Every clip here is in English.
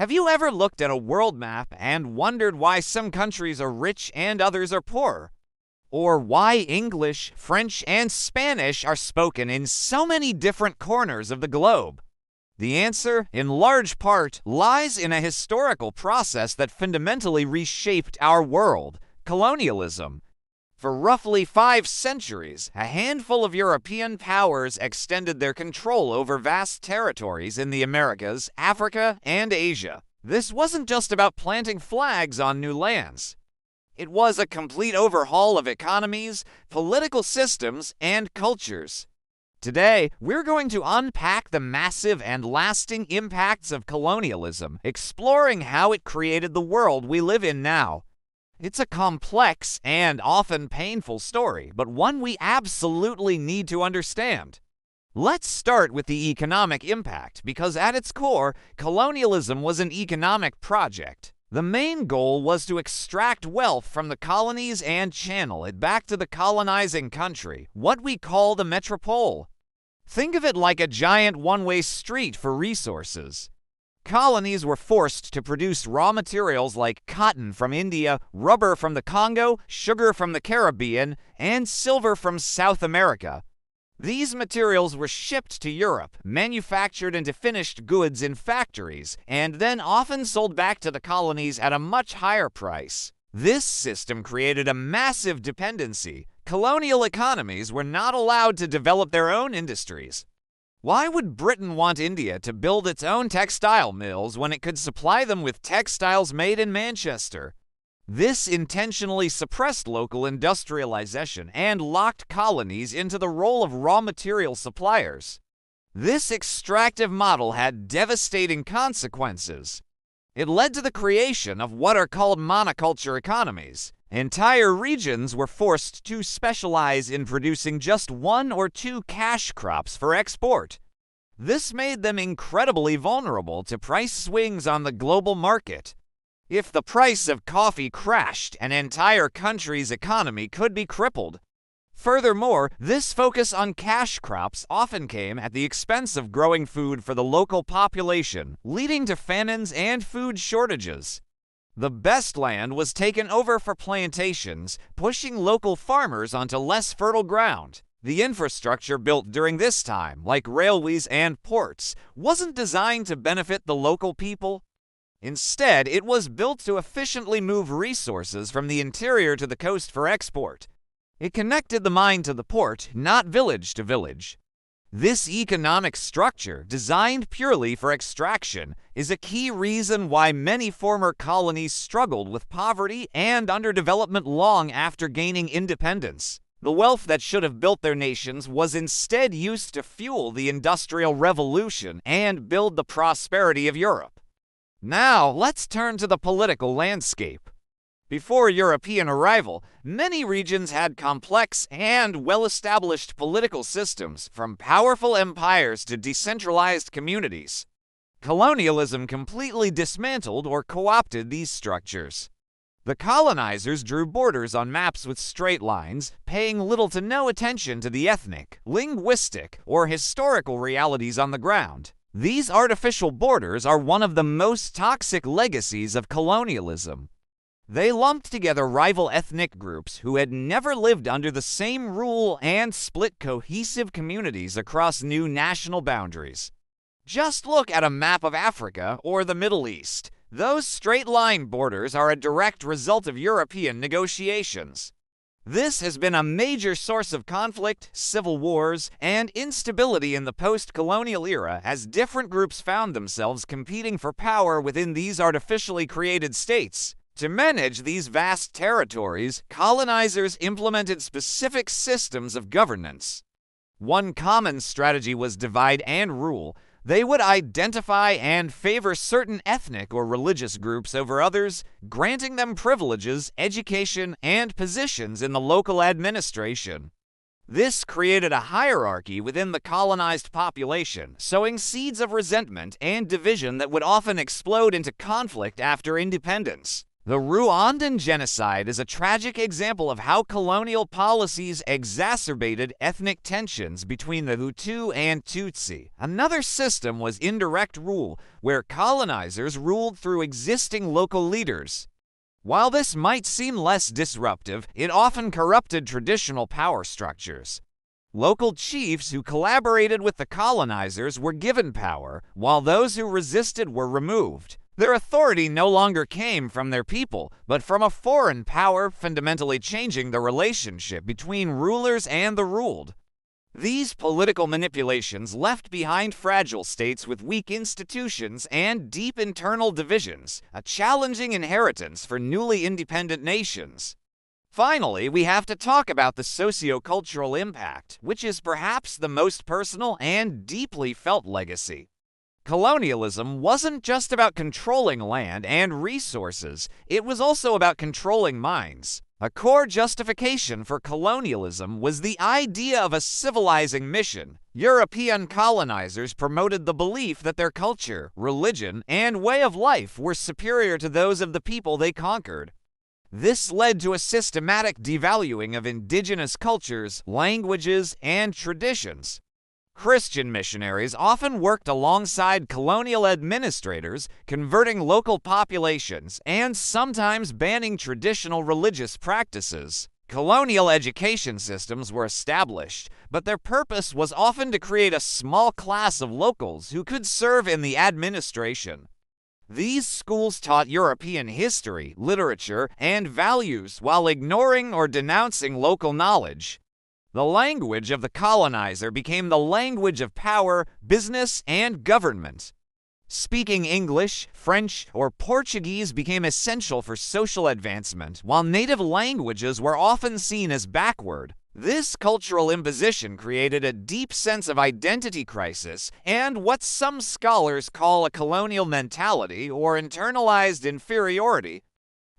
Have you ever looked at a world map and wondered why some countries are rich and others are poor? Or why English, French, and Spanish are spoken in so many different corners of the globe? The answer, in large part, lies in a historical process that fundamentally reshaped our world: colonialism. For roughly 5 centuries, a handful of European powers extended their control over vast territories in the Americas, Africa, and Asia. This wasn't just about planting flags on new lands. It was a complete overhaul of economies, political systems, and cultures. Today, we're going to unpack the massive and lasting impacts of colonialism, exploring how it created the world we live in now. It's a complex and often painful story, but one we absolutely need to understand. Let's start with the economic impact, because at its core, colonialism was an economic project. The main goal was to extract wealth from the colonies and channel it back to the colonizing country, what we call the metropole. Think of it like a giant one-way street for resources. Colonies were forced to produce raw materials like cotton from India, rubber from the Congo, sugar from the Caribbean, and silver from South America. These materials were shipped to Europe, manufactured into finished goods in factories, and then often sold back to the colonies at a much higher price. This system created a massive dependency. Colonial economies were not allowed to develop their own industries. Why would Britain want India to build its own textile mills when it could supply them with textiles made in Manchester? This intentionally suppressed local industrialization and locked colonies into the role of raw material suppliers. This extractive model had devastating consequences. It led to the creation of what are called monoculture economies. Entire regions were forced to specialize in producing just 1 or 2 cash crops for export. This made them incredibly vulnerable to price swings on the global market. If the price of coffee crashed, an entire country's economy could be crippled. Furthermore, this focus on cash crops often came at the expense of growing food for the local population, leading to famines and food shortages. The best land was taken over for plantations, pushing local farmers onto less fertile ground. The infrastructure built during this time, like railways and ports, wasn't designed to benefit the local people. Instead, it was built to efficiently move resources from the interior to the coast for export. It connected the mine to the port, not village to village. This economic structure, designed purely for extraction, is a key reason why many former colonies struggled with poverty and underdevelopment long after gaining independence. The wealth that should have built their nations was instead used to fuel the Industrial Revolution and build the prosperity of Europe. Now, let's turn to the political landscape. Before European arrival, many regions had complex and well-established political systems, from powerful empires to decentralized communities. Colonialism completely dismantled or co-opted these structures. The colonizers drew borders on maps with straight lines, paying little to no attention to the ethnic, linguistic, or historical realities on the ground. These artificial borders are one of the most toxic legacies of colonialism. They lumped together rival ethnic groups who had never lived under the same rule and split cohesive communities across new national boundaries. Just look at a map of Africa or the Middle East. Those straight-line borders are a direct result of European negotiations. This has been a major source of conflict, civil wars, and instability in the post-colonial era as different groups found themselves competing for power within these artificially created states. To manage these vast territories, colonizers implemented specific systems of governance. One common strategy was divide and rule. They would identify and favor certain ethnic or religious groups over others, granting them privileges, education, and positions in the local administration. This created a hierarchy within the colonized population, sowing seeds of resentment and division that would often explode into conflict after independence. The Rwandan genocide is a tragic example of how colonial policies exacerbated ethnic tensions between the Hutu and Tutsi. Another system was indirect rule, where colonizers ruled through existing local leaders. While this might seem less disruptive, it often corrupted traditional power structures. Local chiefs who collaborated with the colonizers were given power, while those who resisted were removed. Their authority no longer came from their people, but from a foreign power, fundamentally changing the relationship between rulers and the ruled. These political manipulations left behind fragile states with weak institutions and deep internal divisions, a challenging inheritance for newly independent nations. Finally, we have to talk about the socio-cultural impact, which is perhaps the most personal and deeply felt legacy. Colonialism wasn't just about controlling land and resources, it was also about controlling minds. A core justification for colonialism was the idea of a civilizing mission. European colonizers promoted the belief that their culture, religion, and way of life were superior to those of the people they conquered. This led to a systematic devaluing of indigenous cultures, languages, and traditions. Christian missionaries often worked alongside colonial administrators, converting local populations and sometimes banning traditional religious practices. Colonial education systems were established, but their purpose was often to create a small class of locals who could serve in the administration. These schools taught European history, literature, and values while ignoring or denouncing local knowledge. The language of the colonizer became the language of power, business, and government. Speaking English, French, or Portuguese became essential for social advancement, while native languages were often seen as backward. This cultural imposition created a deep sense of identity crisis and what some scholars call a colonial mentality or internalized inferiority.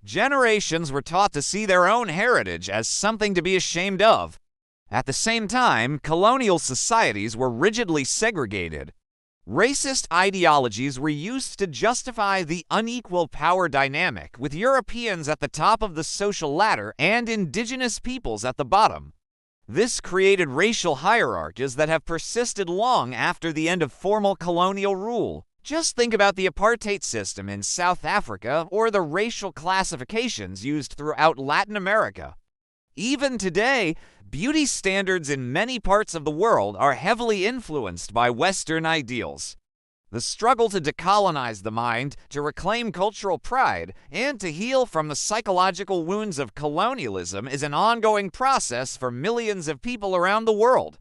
Generations were taught to see their own heritage as something to be ashamed of. At the same time, colonial societies were rigidly segregated. Racist ideologies were used to justify the unequal power dynamic, with Europeans at the top of the social ladder and indigenous peoples at the bottom. This created racial hierarchies that have persisted long after the end of formal colonial rule. Just think about the apartheid system in South Africa or the racial classifications used throughout Latin America. Even today, beauty standards in many parts of the world are heavily influenced by Western ideals. The struggle to decolonize the mind, to reclaim cultural pride, and to heal from the psychological wounds of colonialism is an ongoing process for millions of people around the world.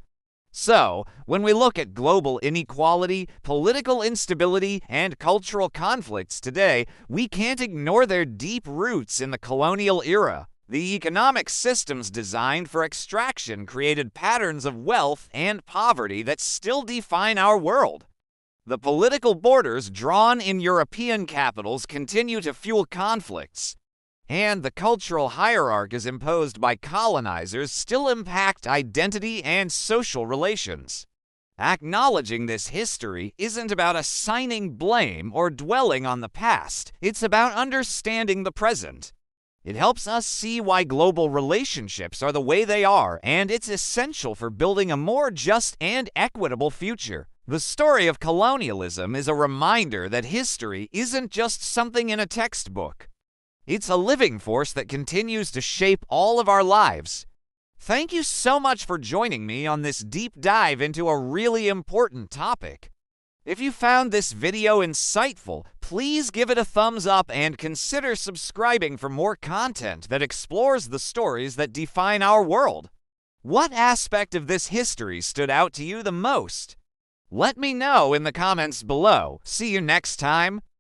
So, when we look at global inequality, political instability, and cultural conflicts today, we can't ignore their deep roots in the colonial era. The economic systems designed for extraction created patterns of wealth and poverty that still define our world. The political borders drawn in European capitals continue to fuel conflicts, and the cultural hierarchies imposed by colonizers still impact identity and social relations. Acknowledging this history isn't about assigning blame or dwelling on the past, it's about understanding the present. It helps us see why global relationships are the way they are, and it's essential for building a more just and equitable future. The story of colonialism is a reminder that history isn't just something in a textbook. It's a living force that continues to shape all of our lives. Thank you so much for joining me on this deep dive into a really important topic. If you found this video insightful, please give it a thumbs up and consider subscribing for more content that explores the stories that define our world. What aspect of this history stood out to you the most? Let me know in the comments below. See you next time.